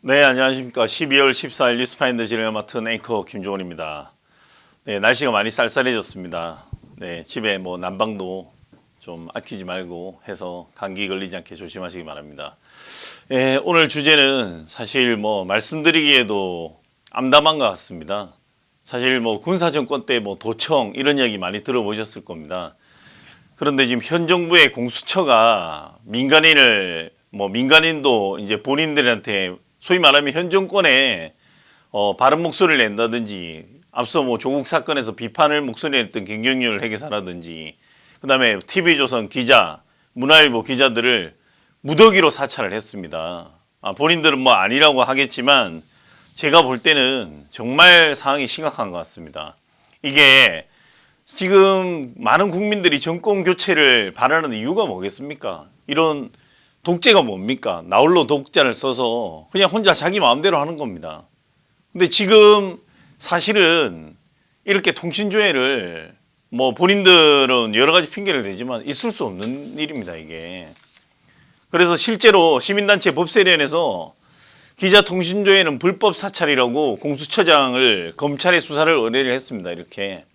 네, 안녕하십니까. 12월 14일 뉴스파인더 진행을 맡은 앵커 김종원입니다. 네, 날씨가 많이 쌀쌀해졌습니다. 네, 집에 뭐 난방도 좀 아끼지 말고 해서 감기 걸리지 않게 조심하시기 바랍니다. 네, 오늘 주제는 사실 뭐 말씀드리기에도 암담한 것 같습니다. 사실 뭐 군사정권 때 뭐 도청 이런 이야기 많이 들어보셨을 겁니다. 그런데 지금 현 정부의 공수처가 민간인도 이제 본인들한테 소위 말하면 현 정권에 바른 목소리를 낸다든지 앞서 뭐 조국 사건에서 비판을 목소리를 냈던 김경률 회계사라든지 그다음에 TV조선 기자, 문화일보 기자들을 무더기로 사찰을 했습니다. 본인들은 뭐 아니라고 하겠지만 제가 볼 때는 정말 상황이 심각한 것 같습니다. 이게 지금 많은 국민들이 정권 교체를 바라는 이유가 뭐겠습니까? 이런 독재가 뭡니까? 나홀로 독자를 써서 그냥 혼자 자기 마음대로 하는 겁니다. 근데 지금 사실은 이렇게 통신조회를 뭐 본인들은 여러 가지 핑계를 대지만 있을 수 없는 일입니다, 이게. 그래서 실제로 시민단체 법세련에서 기자 통신조회는 불법 사찰이라고 공수처장을 검찰에 수사를 의뢰를 했습니다, 이렇게.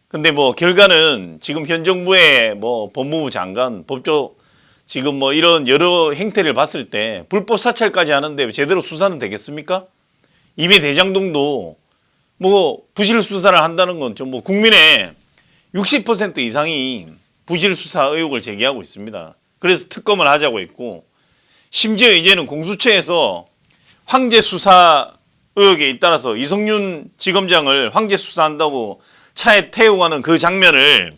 근데 뭐 결과는 지금 현 정부의 뭐 법무부 장관, 법조 지금 뭐 이런 여러 행태를 봤을 때 불법 사찰까지 하는데 제대로 수사는 되겠습니까? 이미 대장동도 뭐 부실 수사를 한다는 건 좀 뭐 국민의 60% 이상이 부실 수사 의혹을 제기하고 있습니다. 그래서 특검을 하자고 했고 심지어 이제는 공수처에서 황제 수사 의혹에 잇따라서 이성윤 지검장을 황제 수사한다고 차에 태우고 가는 그 장면을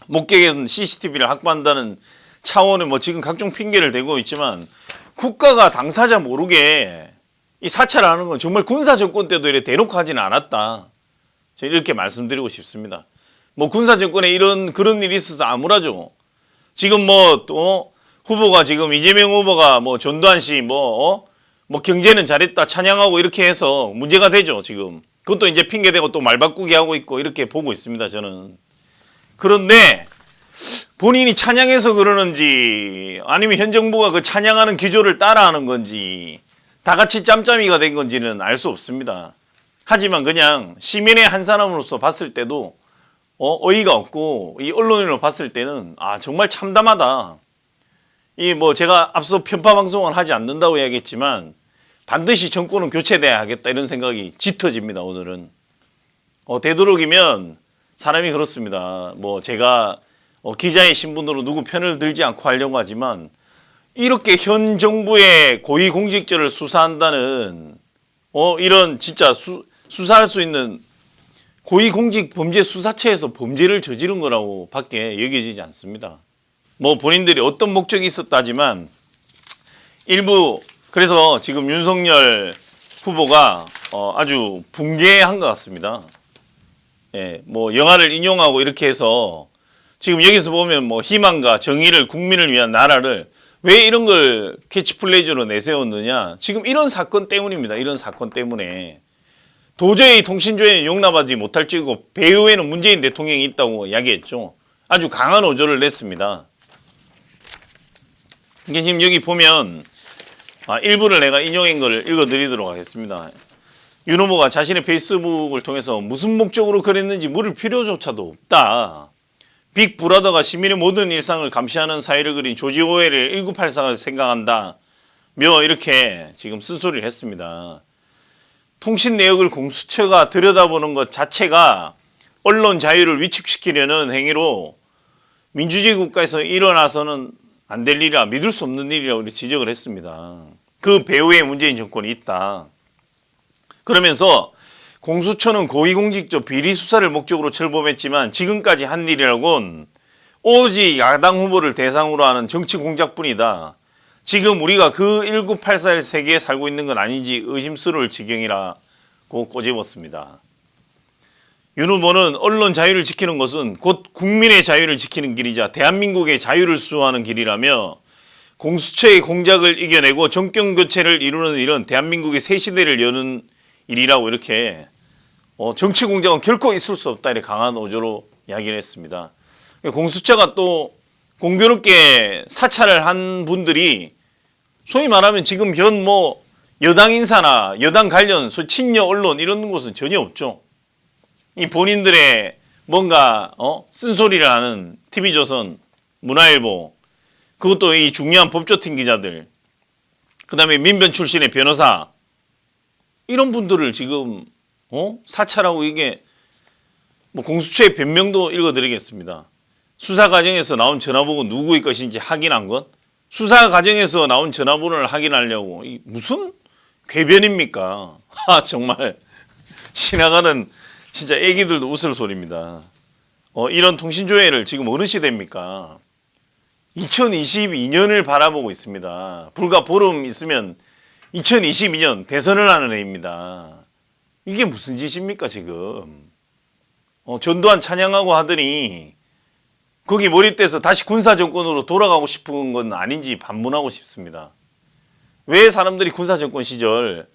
목격한 CCTV를 확보한다는 차원의 뭐 지금 각종 핑계를 대고 있지만 국가가 당사자 모르게 이 사찰하는 건 정말 군사 정권 때도 이렇게 대놓고 하지는 않았다. 제가 이렇게 말씀드리고 싶습니다. 뭐 군사 정권에 그런 일이 있어서 암울하죠. 지금 뭐 또 후보가 지금 이재명 후보가 뭐 전두환 씨 뭐 경제는 잘했다 찬양하고 이렇게 해서 문제가 되죠, 지금. 그것도 이제 핑계 대고 또 말 바꾸기 하고 있고 이렇게 보고 있습니다, 저는. 그런데 본인이 찬양해서 그러는지 아니면 현 정부가 그 찬양하는 기조를 따라하는 건지 다 같이 짬짬이가 된 건지는 알 수 없습니다. 하지만 그냥 시민의 한 사람으로서 봤을 때도 어이가 없고 이 언론인으로 봤을 때는 정말 참담하다. 이 뭐 제가 앞서 편파 방송을 하지 않는다고 이야기했지만 반드시 정권은 교체돼야 하겠다 이런 생각이 짙어집니다. 오늘은 되도록이면 사람이 그렇습니다. 뭐 제가 기자의 신분으로 누구 편을 들지 않고 하려고 하지만 이렇게 현 정부의 고위공직자를 수사한다는 이런 진짜 수사할 수 있는 고위공직범죄수사처에서 범죄를 저지른 거라고 밖에 여겨지지 않습니다. 뭐 본인들이 어떤 목적이 있었다지만 일부 그래서 지금 윤석열 후보가 아주 붕괴한 것 같습니다. 예, 뭐 영화를 인용하고 이렇게 해서 지금 여기서 보면 뭐 희망과 정의를 국민을 위한 나라를 왜 이런 걸 캐치플레이즈로 내세웠느냐. 지금 이런 사건 때문입니다. 이런 사건 때문에. 도저히 통신조회는 용납하지 못할 지고 배후에는 문재인 대통령이 있다고 이야기했죠. 아주 강한 어조를 냈습니다. 이게 지금 여기 보면 일부를 내가 인용한 걸 읽어드리도록 하겠습니다. 윤 후보가 자신의 페이스북을 통해서 무슨 목적으로 그랬는지 물을 필요조차도 없다. 빅브라더가 시민의 모든 일상을 감시하는 사회를 그린 조지 오웰의 1984를 생각한다. 이렇게 지금 쓴소리를 했습니다. 통신 내역을 공수처가 들여다보는 것 자체가 언론 자유를 위축시키려는 행위로 민주주의 국가에서 일어나서는 안 될 일이라 믿을 수 없는 일이라고 지적을 했습니다. 그 배후에 문재인 정권이 있다. 그러면서 공수처는 고위공직자 비리 수사를 목적으로 출범했지만 지금까지 한 일이라곤 오직 야당 후보를 대상으로 하는 정치 공작뿐이다. 지금 우리가 그 1984의 세계에 살고 있는 건 아닌지 의심스러울 지경이라고 꼬집었습니다. 윤 후보는 언론 자유를 지키는 것은 곧 국민의 자유를 지키는 길이자 대한민국의 자유를 수호하는 길이라며 공수처의 공작을 이겨내고 정권 교체를 이루는 일은 대한민국의 새 시대를 여는 일이라고 이렇게 정치 공작은 결코 있을 수 없다 이렇게 강한 어조로 이야기를 했습니다. 공수처가 또 공교롭게 사찰을 한 분들이 소위 말하면 지금 현 여당 인사나 여당 관련 친여 언론 이런 곳은 전혀 없죠. 이 본인들의 뭔가 쓴소리를 하는 TV조선, 문화일보, 그것도 이 중요한 법조팀 기자들, 그다음에 민변 출신의 변호사, 이런 분들을 지금 사찰하고, 이게 뭐 공수처의 변명도 읽어드리겠습니다. 수사 과정에서 나온 전화번호 누구의 것인지 확인한 것, 수사 과정에서 나온 전화번호를 확인하려고 무슨 궤변입니까? 정말 지나가는 진짜 애기들도 웃을 소리입니다. 이런 통신조회를 지금 어느 시대입니까? 2022년을 바라보고 있습니다. 불과 보름 있으면 2022년 대선을 하는 해입니다. 이게 무슨 짓입니까 지금? 전두환 찬양하고 하더니 거기 몰입돼서 다시 군사정권으로 돌아가고 싶은 건 아닌지 반문하고 싶습니다. 왜 사람들이 군사정권 시절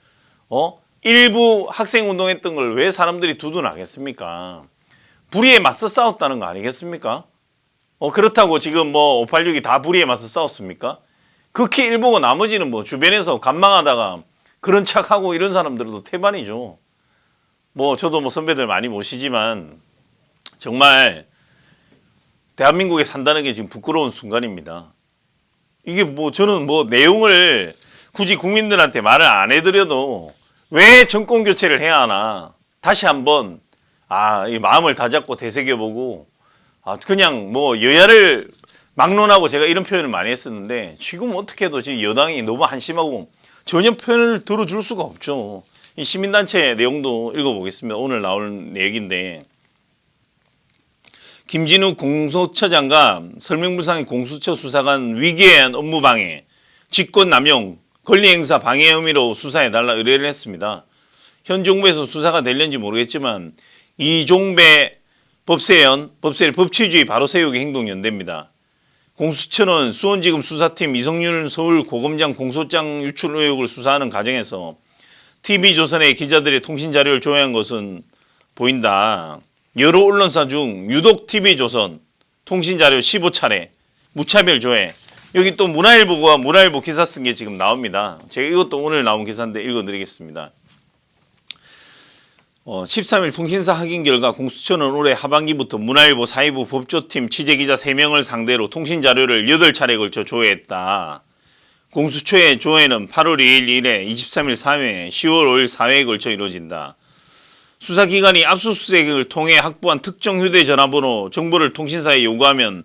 일부 학생운동했던 걸 왜 사람들이 두둔하겠습니까? 불의에 맞서 싸웠다는 거 아니겠습니까? 그렇다고 지금 뭐 586이 다 불의에 맞서 싸웠습니까? 극히 일부고 나머지는 뭐 주변에서 간망하다가 그런 척하고 이런 사람들도 태반이죠. 뭐 저도 뭐 선배들 많이 모시지만 정말 대한민국에 산다는 게 지금 부끄러운 순간입니다. 이게 뭐 저는 뭐 내용을 굳이 국민들한테 말을 안 해드려도 왜 정권 교체를 해야 하나 다시 한번 이 마음을 다잡고 되새겨보고 그냥 뭐 여야를 막론하고 제가 이런 표현을 많이 했었는데 지금 어떻게 해도 지금 여당이 너무 한심하고 전혀 표현을 들어줄 수가 없죠. 이 시민단체 내용도 읽어보겠습니다. 오늘 나올 얘기인데 김진욱 공수처장과 설명불상의 공수처 수사관 위기에 의한 업무방해, 직권남용, 권리행사 방해 혐의로 수사해달라 의뢰를 했습니다. 현 정부에서 수사가 될는지 모르겠지만 이종배 법세현, 법치주의 바로 세우기 행동연대입니다. 공수처는 수원지검 수사팀 이성윤 서울고검장 공소장 유출 의혹을 수사하는 과정에서 TV조선의 기자들의 통신자료를 조회한 것은 보인다. 여러 언론사 중 유독 TV조선 통신자료 15차례 무차별 조회. 여기 또 문화일보가 문화일보 기사 쓴 게 지금 나옵니다. 제가 이것도 오늘 나온 기사인데 읽어드리겠습니다. 13일 통신사 확인 결과 공수처는 올해 하반기부터 문화일보 사회부 법조팀 취재기자 3명을 상대로 통신자료를 8차례에 걸쳐 조회했다. 공수처의 조회는 8월 2일 1회, 23일 3회, 10월 5일 4회에 걸쳐 이루어진다. 수사기관이 압수수색을 통해 확보한 특정 휴대전화번호 정보를 통신사에 요구하면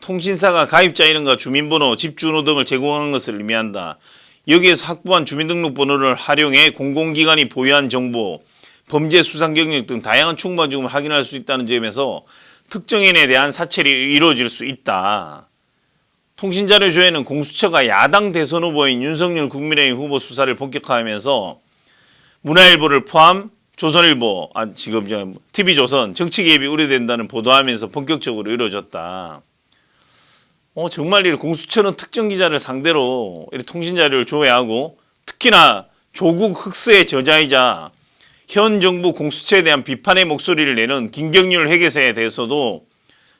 통신사가 가입자 이름과 주민번호, 집주소 등을 제공하는 것을 의미한다. 여기에서 확보한 주민등록번호를 활용해 공공기관이 보유한 정보, 범죄 수상 경력 등 다양한 충분한 증거를 확인할 수 있다는 점에서 특정인에 대한 사찰이 이루어질 수 있다. 통신자료 조회는 공수처가 야당 대선 후보인 윤석열 국민의힘 후보 수사를 본격화하면서 문화일보를 포함 조선일보, 지금 TV조선 정치 개입이 우려된다는 보도하면서 본격적으로 이루어졌다. 정말 이 공수처는 특정 기자를 상대로 이렇게 통신자료를 조회하고 특히나 조국 흑수의 저자이자 현 정부 공수처에 대한 비판의 목소리를 내는 김경률 회계사에 대해서도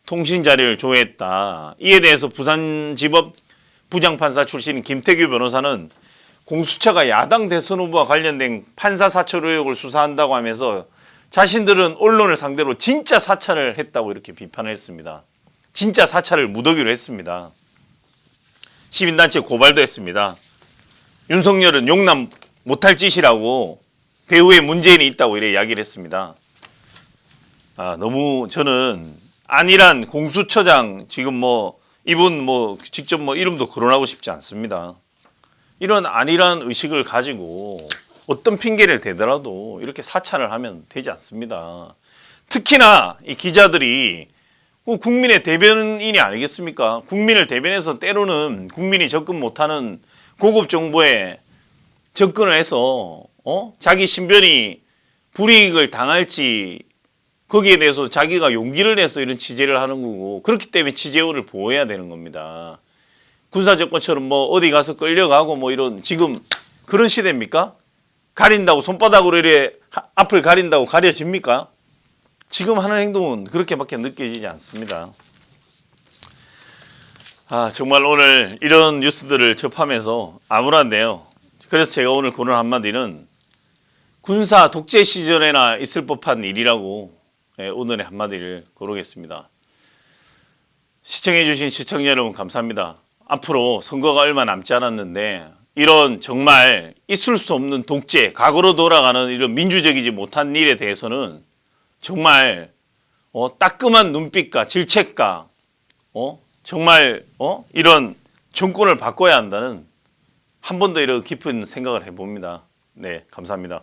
통신자료를 조회했다. 이에 대해서 부산지법 부장판사 출신 김태규 변호사는 공수처가 야당 대선 후보와 관련된 판사 사찰 의혹을 수사한다고 하면서 자신들은 언론을 상대로 진짜 사찰을 했다고 이렇게 비판을 했습니다. 진짜 사찰을 묻어기로 했습니다. 시민단체 고발도 했습니다. 윤석열은 용납 못할 짓이라고 배후에 문재인이 있다고 이래 이야기를 했습니다. 너무 저는 안일한 공수처장 지금 이분 직접 이름도 거론하고 싶지 않습니다. 이런 안일한 의식을 가지고 어떤 핑계를 대더라도 이렇게 사찰을 하면 되지 않습니다. 특히나 이 기자들이 국민의 대변인이 아니겠습니까? 국민을 대변해서 때로는 국민이 접근 못하는 고급 정보에 접근을 해서 자기 신변이 불이익을 당할지 거기에 대해서 자기가 용기를 내서 이런 취재를 하는 거고 그렇기 때문에 취재원을 보호해야 되는 겁니다. 군사정권처럼 어디 가서 끌려가고 이런 지금 그런 시대입니까? 가린다고 손바닥으로 이렇게 앞을 가린다고 가려집니까? 지금 하는 행동은 그렇게밖에 느껴지지 않습니다. 정말 오늘 이런 뉴스들을 접하면서 암울한데요. 그래서 제가 오늘 고른 한마디는 군사 독재 시절에나 있을 법한 일이라고 오늘의 한마디를 고르겠습니다. 시청해주신 시청자 여러분 감사합니다. 앞으로 선거가 얼마 남지 않았는데 이런 정말 있을 수 없는 독재, 과거로 돌아가는 이런 민주적이지 못한 일에 대해서는 정말 따끔한 눈빛과 질책과 정말 이런 정권을 바꿔야 한다는 한 번 더 이런 깊은 생각을 해봅니다. 네, 감사합니다.